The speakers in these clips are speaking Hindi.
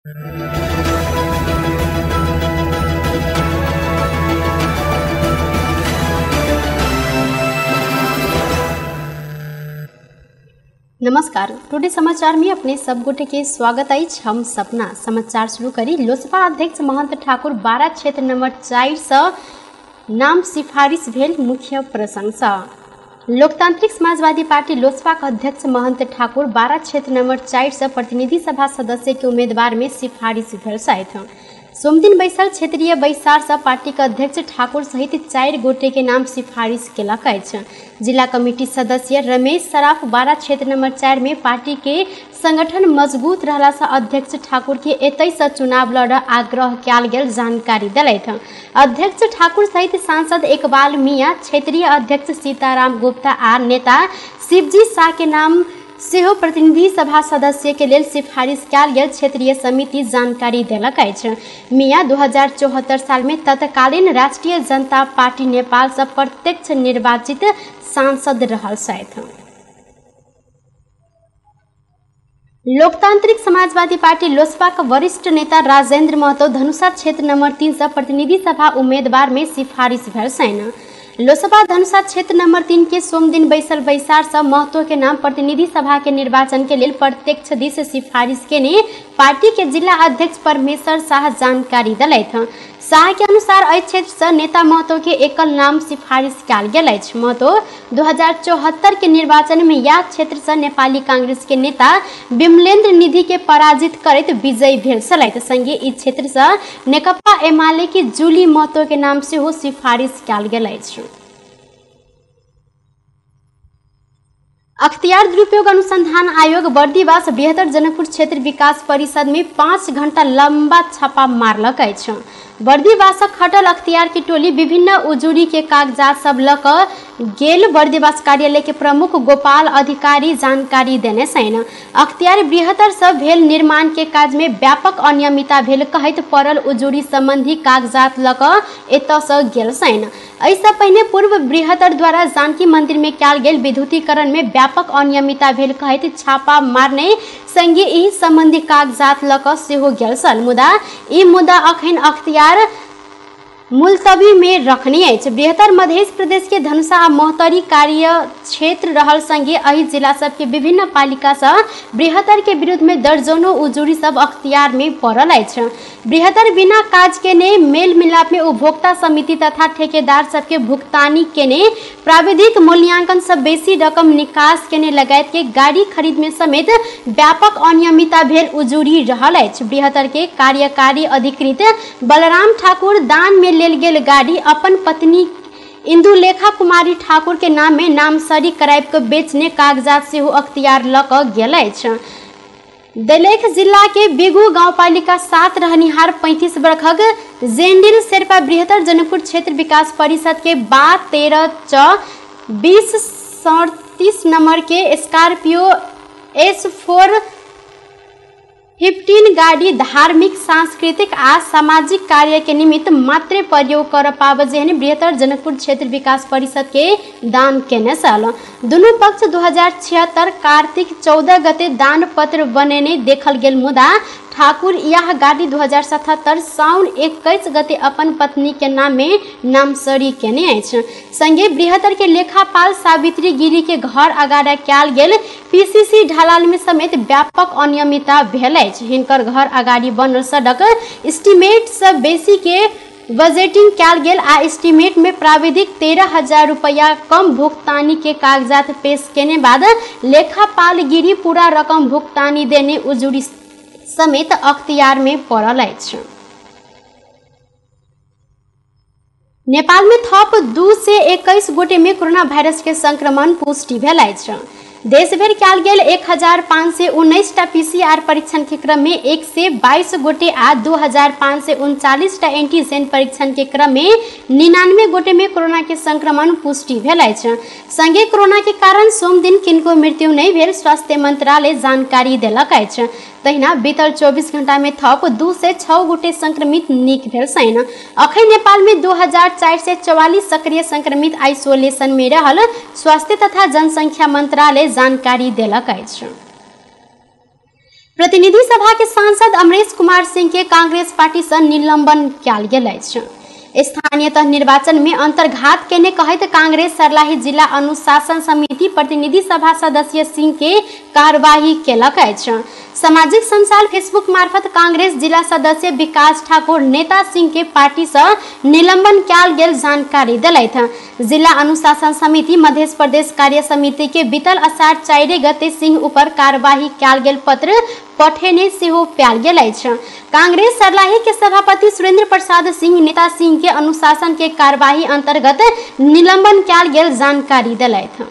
नमस्कार, टुडे समाचार में अपने सब गोटे के स्वागत अछि। हम सपना समाचार शुरू करी। लोसपा अध्यक्ष महंत ठाकुर 12 क्षेत्र नंबर 4 से नाम सिफारिश भेल, मुख्य प्रशंसा। लोकतांत्रिक समाजवादी पार्टी लोसपा के अध्यक्ष महंत ठाकुर 12 क्षेत्र नंबर 4 से प्रतिनिधि सभा सदस्य के उम्मीदवार में सिफारिश भेल छथि। सोमदिन बैसल क्षेत्रीय बैसार से पार्टी के अध्यक्ष ठाकुर सहित 4 गोटे के नाम सिफारिश केलक अछि। जिला कमेटी सदस्य रमेश सराफ 12 क्षेत्र नंबर 4 में पार्टी के संगठन मजबूत रहला से अध्यक्ष ठाकुर के एतय से चुनाव लड़ आग्रह कयल गेल जानकारी दिलथि। अध्यक्ष ठाकुर सहित सांसद इकबाल मियां, क्षेत्रीय अध्यक्ष सीताराम गुप्ता आ नेता शिवजी शाह के नाम सेहो प्रतिनिधि सभा सदस्य के लेल सिफारिश कयल गेल क्षेत्रीय समिति जानकारी देलक अछि। मियां 2074 साल में तत्कालीन राष्ट्रीय जनता पार्टी नेपाल से प्रत्यक्ष निर्वाचित सांसद रहल छथि। लोकतांत्रिक समाजवादी पार्टी लोसपा के वरिष्ठ नेता राजेंद्र महतो धनुषा क्षेत्र नंबर 3 से प्रतिनिधि सभा उम्मीदवार में सिफारिश भेल छनि। लोसपा धनुषा क्षेत्र नंबर 3 के सोमदिन बैसल बैसार से महतो के नाम प्रतिनिधि सभा के निर्वाचन के लिए प्रत्यक्ष दिस सिफारिश के ने पार्टी के जिला अध्यक्ष परमेश्वर शाह जानकारी दिलथि। शाह के अनुसार एहि क्षेत्र से नेता महतो के एकल नाम सिफारिश कयल गेल अछि। महतो 2074 के निर्वाचन में यह क्षेत्र से नेपाली कांग्रेस के नेता विमलेन्द्र निधि के पराजित करैत विजयी भेल छलथि। संगे ई क्षेत्र से नेकपा एमाले की जूली महतो के नाम से सिफारिश कयल गेल अछि। अख्तियार दुरुपयोग अनुसंधान आयोग बर्दीवास बृहत्तर जनकपुर क्षेत्र विकास परिषद में 5 घंटा लंबा छापा मारलक अछि। बर्दीवासक खटल अख्तियार की टोली विभिन्न उजूरी के कागजात सब ल क गेल बर्दीवास कार्यालय के प्रमुख गोपाल अधिकारी जानकारी देने छनि। अख्तियार बृहत्तर सब भेल निर्माण के काज में व्यापक अनियमितता भेल कहैत पड़ल उजूरी संबंधी कागजात ल क एतय से गेल छनि। एहिसँ पहिने पूर्व बृहत्तर द्वारा जानकी मंदिर में कयल गेल विद्युतीकरण में व्यापक अनियमितता भेल कहैत छापा मारने संगे ई संबंधी कागजात ल क सेहो गेल छल। मुदा ई मुद्दा अखन अख्तियार मुलतवी में रखने अछि। बृहत्तर मध्य प्रदेश के धनुषा आ मोहतरी कार्य क्षेत्र रहल संगे एहि जिला सब के विभिन्न पालिका से बृहत्तर के विरुद्ध में दर्जनों उजूरी सब अख्तियार में पड़ल अछि। बृहत्तर बिना काज के ने मेल मिलाप में उपभोक्ता समिति तथा ठेकेदार सबके भुगतानी के ने प्राविधिक मूल्यांकन सब बेसी रकम निकास के ने लगायत के गाड़ी खरीद में समेत व्यापक अनियमितता भेल उजूरी रहल अछि। बृहत्तर के कार्यकारी अधिकृत बलराम ठाकुर दान में लेल गेल गाड़ी अपन पत्नी इंदुलेखा कुमारी ठाकुर के नाम में नामसरी कराब के बेचने कागजात से अख्तियार ल क गेल अछि। दैलेख जिला के बिगू गांवपालिका 7 रहनिहार 35 वर्षक जेंडिल शेरपा बृहत्तर जनकपुर क्षेत्र विकास परिषद के 12-13-20-37 नंबर के स्कॉर्पियो S4 15 गाड़ी धार्मिक, सांस्कृतिक आ सामाजिक कार्य के निमित्त मात्र प्रयोग कर पाब जेहन बृहत्तर जनकपुर क्षेत्र विकास परिषद के दान केने छल। दुनू पक्ष 2076 कार्तिक 14 गते दान पत्र बनेने देखल गेल। मुदा ठाकुर यह गाड़ी 2077 साउन 21 गते अपन पत्नी के नाम में नामसरी केने अछि। संगे बृहत्तर के लेखापाल सावित्री गिरी के घर अगाड़ा कयल गेल पीसीसी ढलान में समेत व्यापक अनियमितता भेल अछि। हिनकर घर अगाड़ी बनल सड़क एस्टीमेट से बेसी के बजेटिंग कयल गेल आ एस्टीमेट में प्राविधिक 13,000 रुपया कम भुगतानी के कागजात पेश केने बाद लेखापाल गिरी पूरा रकम भुगतानी देने उजूरी समेत अख्तियार में पड़ल अछि। नेपाल में थप 2 से 21 गोटे में कोरोना वायरस के संक्रमण पुष्टि भेल अछि। देश भर कयल गेल 1519 टा पीसीआर परीक्षण के क्रम में 122 गोटे आ 2539 टा एंटीजन परीक्षण के क्रम में 99 गोटे में कोरोना के संक्रमण पुष्टि भेल अछि। संगे कोरोना के कारण सोम दिन किनको मृत्यु नहीं भेल स्वास्थ्य मंत्रालय जानकारी देलक अछि। तहिना बीतल 24 घंटा में थप 2 से 6 गोटे संक्रमित नीक भेल छनि। अखन नेपाल में 2444 सक्रिय संक्रमित आइसोलेशन में रहल स्वास्थ्य तथा जनसंख्या मंत्रालय जानकारी देलक अछि। प्रतिनिधि सभा के सांसद अमरेश कुमार सिंह के कांग्रेस पार्टी से निलंबन कयल गेल अछि। स्थानीय निर्वाचन में अंतर्घात केने कहत कांग्रेस सर्लाही जिला अनुशासन समिति प्रतिनिधि सभा सदस्य सिंह के कार्यवाही केलक अछि। सामाजिक संजाल फेसबुक मार्फत कांग्रेस जिला सदस्य विकास ठाकुर नेता सिंह के पार्टी से निलंबन कयल गेल जानकारी दिलथि। जिला अनुशासन समिति मध्य प्रदेश कार्य समिति के बीतल अषाढ़ 4 गते सिंह ऊपर कार्यवाही कयल गेल पत्र पठेने सेहो पायल गेल अछि। कांग्रेस सर्लाही के सभापति सुरेंद्र प्रसाद सिंह नेता सिंह के अनुशासन के कार्यवाही अंतर्गत निलंबन कयल गेल जानकारी दिलथि।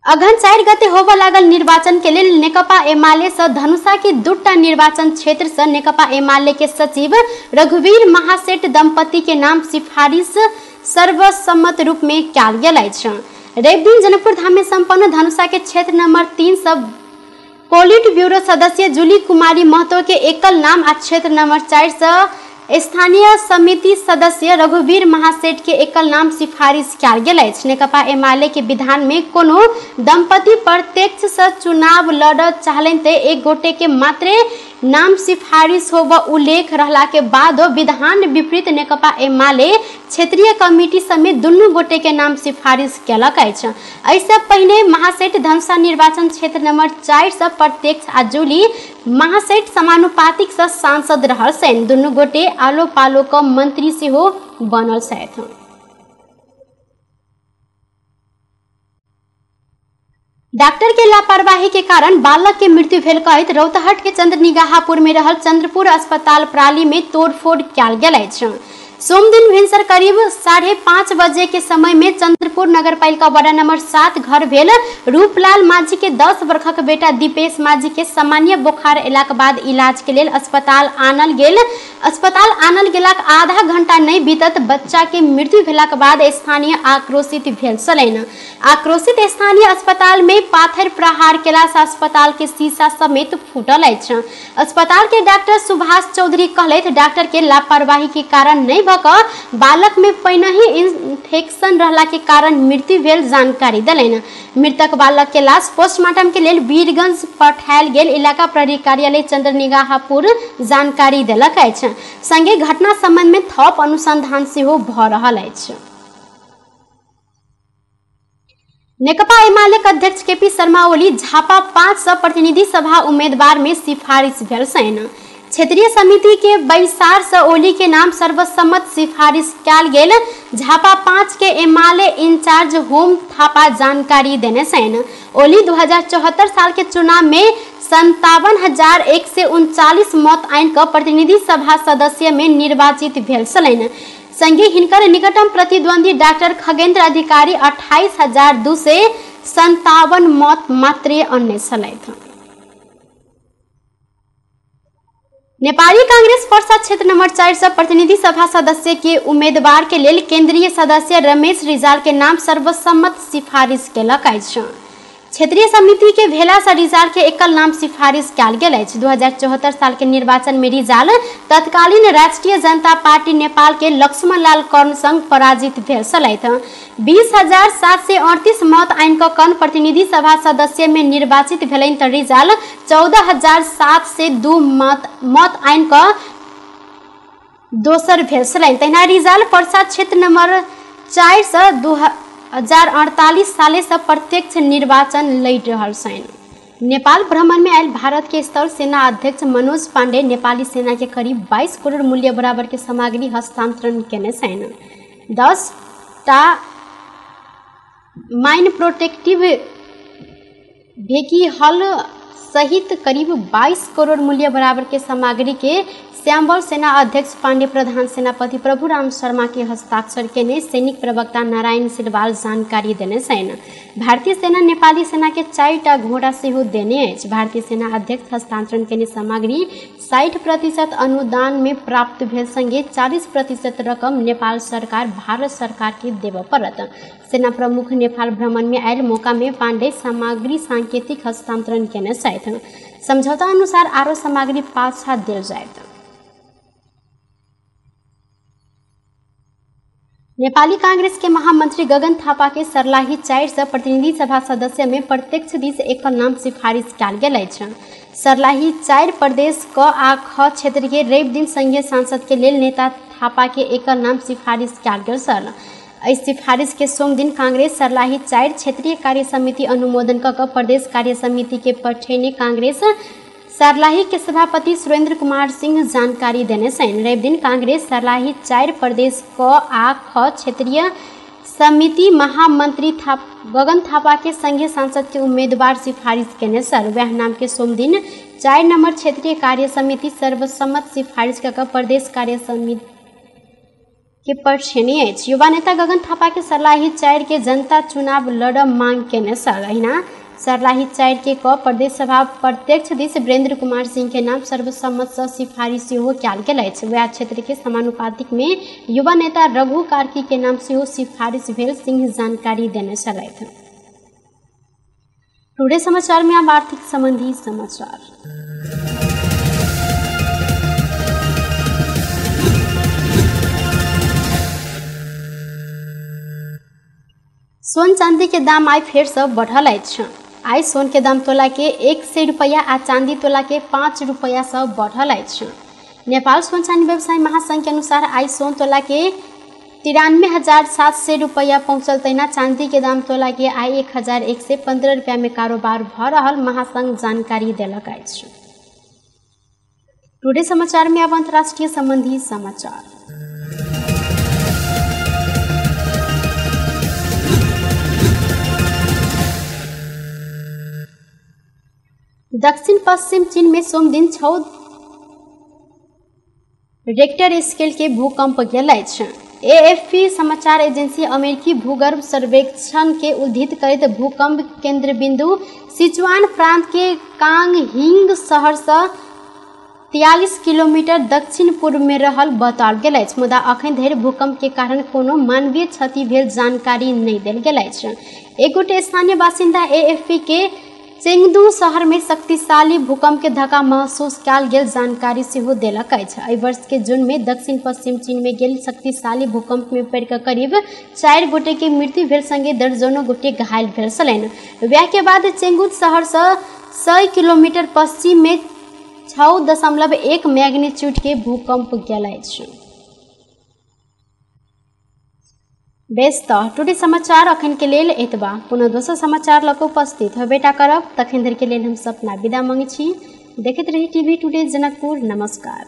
अगहन 4 गते होबय लागल निर्वाचन के लिए नेकपा एमाले से धनुषा के दूटा निर्वाचन क्षेत्र से नेकपा एमाले के सचिव रघुवीर महासेठ दंपति के नाम सिफारिश सर्वसम्मत रूप में कयल गेल अछि। रवि दिन जनकपुर धाम में संपन्न धनुषा के क्षेत्र नंबर 3 सब पोलिट ब्यूरो सदस्य जूली कुमारी महतो के एकल नाम आ क्षेत्र नंबर 4 से स्थानीय समिति सदस्य रघुवीर महासेठ के एकल नाम सिफारिश कयल गेल अछि। नेकपा एमाले के विधान में कोनो दंपति प्रत्यक्ष से चुनाव लड़ चाहलन ते एक गोटे के मात्र नाम सिफारिश होब उल्लेख रहला के बाद विधान विपरीत नेकपा एमाले क्षेत्रीय कमिटी समेत दुनू गोटे के नाम सिफारिश केलक अछि। ऐसे पहले महासेठ धनुषा निर्वाचन क्षेत्र नंबर 4 से प्रत्यक्ष आ जूली महासेठ समानुपातिक से सांसद रहल छथि। दुनू गोटे आलो पालो का मंत्री सेहो बनल छथि। डॉक्टर के लापरवाही के कारण बालक के मृत्यु भेल कहत रौतहट के चंद्रनिगाहपुर में रहल चंद्रपुर अस्पताल प्राली में तोड़फोड़ कयल गेल अछि। सोम दिन भिनसर करीब 5:30 बजे के समय में चंद्रपुर नगरपालिका वार्ड नंबर 7 घर भेल रूपलाल माझी के 10 वर्षक बेटा दीपेश माझी के सामान्य बुखार एला के बाद इलाज के लिए अस्पताल आनल गेल। अस्पताल आनल गेलाक आधा घंटा नहीं बीतत बच्चा के मृत्यु भेला के बाद स्थानीय आक्रोशित भेल छलनि। आक्रोशित स्थानीय अस्पताल में पाथर प्रहार केला से अस्पताल के शीशा समेत फूटल अछि। अस्पताल के डॉक्टर सुभाष चौधरी कहलथि डॉक्टर के लापरवाही के कारण नहीं बालक में पहिने ही इन्फेक्शन रहला के कारण मृत्यु भेल जानकारी दिलनि। मृतक बालक के लाश पोस्टमार्टम के लिए वीरगंज पठायल गेल इलाका प्रहरी कार्यालय चंद्रनिगाहपुर जानकारी देलक अछि। संगे घटना संबंध में थप अनुसंधान सेहो भ रहल अछि। नेकपा एमाले के अध्यक्ष केपी शर्मा ओली झापा 5 से प्रतिनिधि सभा उम्मीदवार में सिफारिश भेल छनि। क्षेत्रीय समिति के बैसार से ओली के नाम सर्वसम्मत सिफारिश कयल गेल। झापा 5 के एमाले इंचार्ज होम थापा जानकारी देने छनि। ओली 2074 साल के चुनाव में 57,139 मत आनि क प्रतिनिधि सभा सदस्य में निर्वाचित भेल छलनि। संगे हिनकर निकटतम प्रतिद्वंदी डॉक्टर खगेंद्र अधिकारी 28,257 मत मात्र अन्य छलथि। नेपाली कांग्रेस पर्सा क्षेत्र नंबर 4 से प्रतिनिधि सभा सदस्य के उम्मीदवार के लिए केंद्रीय सदस्य रमेश रिजाल के नाम सर्वसम्मत सिफारिश केलक अछि। क्षेत्रीय समिति के भेला से रिजाल के एकल नाम सिफारिश कयल गेल अछि। 2074 साल के निर्वाचन में रिजाल तत्कालीन राष्ट्रीय जनता पार्टी नेपाल के लक्ष्मण लाल कर्ण संग पराजित भेल छलथि। 20,738 मत आनि क कर्ण प्रतिनिधि सभा सदस्य में निर्वाचित भेलनि त रिजाल 14,702 मत आनि क दोसर भेल छलनि। तहिना रिजाल पर्सा क्षेत्र नंबर 4 से 2048 साले से प्रत्यक्ष निर्वाचन लड़ रहल छनि। नेपाल भ्रमण में आयल भारत के स्थल सेना अध्यक्ष मनोज पांडे नेपाली सेना के करीब 22 करोड़ मूल्य बराबर के सामग्री हस्तांतरण केने छनि। 10 टा माइन प्रोटेक्टिव व्हीकल सहित करीब 22 करोड़ मूल्य बराबर के सामग्री के श्यामबल सेना अध्यक्ष पांडे प्रधान सेनापति प्रभुराम शर्मा के हस्ताक्षर केने सैनिक प्रवक्ता नारायण सिलवाल जानकारी देने छनि। भारतीय सेना नेपाली सेना के 4 टा घोड़ा सेहो देने अछि। भारतीय सेना अध्यक्ष हस्तांतरण केने सामग्री 60% अनुदान में प्राप्त भेल संगे 40% रकम नेपाल सरकार भारत सरकार के देबऽ पड़त। सेना प्रमुख नेपाल भ्रमण में आयल मौका में पांडे सामग्री सांकेतिक हस्तांतरण केने छथि। समझौता अनुसार आरो सामग्री पाछा देल जायत। नेपाली कांग्रेस के महामंत्री गगन थापा के सर्लाही 4 से प्रतिनिधि सभा सदस्य में प्रत्यक्ष दिस एकल नाम सिफारिश कयल गेल अछि। सर्लाही 4 प्रदेश क आ ख क्षेत्र के रवि दिन संघीय सांसद के लेल नेता थापा के एकल नाम सिफारिश कयल गेल छल। इस सिफारिश के सोम दिन कांग्रेस सर्लाही 4 क्षेत्रीय कार्य समिति अनुमोदन क प्रदेश कार्य समिति के पठेने कांग्रेस सर्लाही के सभापति सुरेंद्र कुमार सिंह जानकारी देने छन्। रवि दिन कांग्रेस सर्लाही 4 प्रदेश क आ ख क्षेत्रीय समिति महामंत्री गगन थापा के संघीय सांसद के उम्मीदवार सिफारिश केने छल। वह नाम के सोम दिन 4 नंबर क्षेत्रीय कार्य समिति सर्वसम्मत सिफारिश क प्रदेश कार्य समिति के पठेने अछि। युवा नेता गगन थापा के सर्लाही 4 के जनता चुनाव लड़ मांग केने छल। अहिना सर्लाही 4 के क प्रदेश सभा प्रत्यक्ष दिस वीरेंद्र कुमार सिंह के नाम सर्वसम्मत से सिफारिश सेहो कयल गेल अछि। वह क्षेत्र के समानुपातिक में युवा नेता रघु कार्की के नाम सेहो सिफारिश भेल सिंह जानकारी देने छलथि। टुडे समाचार में अब आर्थिक संबंधी समाचार। सोन चांदी के दाम आइ फेर से बढ़ल अछि। आई सोन के दाम तोला के 100 रुपया आ चांदी तोला के 5 रुपया से बढ़ल अछि। नेपाल सोन चांदी व्यवसाय महासंघ के अनुसार आई सोन तोला के 93,700 रुपया पहुंचल। तैना चांदी के दाम तोला के आई 1,115 रुपया में कारोबार भ रहल महासंघ जानकारी देलक अछि। टुडे समाचार में अब अंतर्राष्ट्रीय संबंधी समाचार। दक्षिण पश्चिम चीन में सोम दिन 6 रेक्टर स्केल के भूकंप गेल अछि। एएफपी समाचार एजेंसी अमेरिकी भूगर्भ सर्वेक्षण के उद्धृत करैत भूकंप केंद्र बिंदु सिचुआन प्रांत के कांगहिंग शहर से 43 किलोमीटर दक्षिण पूर्व में रहल बताओल गेल अछि। मुदा अखन धरि भूकंप के कारण कोनो मानवीय क्षति भेल जानकारी नहि देल गेल अछि। एक गोटे स्थानीय बासिंदा एएफपी के चेंगदू शहर में शक्तिशाली भूकंप के धक्का महसूस कयल गेल जानकारी सेहो देलक अछि। एहि वर्ष के जून में दक्षिण पश्चिम चीन में गेल शक्तिशाली भूकंप में पड़ि करीब 4 गोटे के मृत्यु भेल संगे दर्जनों गोटे घायल भेल छलनि। वह के बाद चेंगदू शहर से 100 किलोमीटर पश्चिम में 6.1 मैग्नीट्यूड के भूकंप गेल अछि। बेस त टुडे समाचार अखन के लेल एतबा। पुनः दोसर समाचार लऽ कऽ उपस्थित हेबेटा करब। तखन धरि के लेल हम सपना विदा मांगै छी। देखैत रही टीवी टुडे जनकपुर। नमस्कार।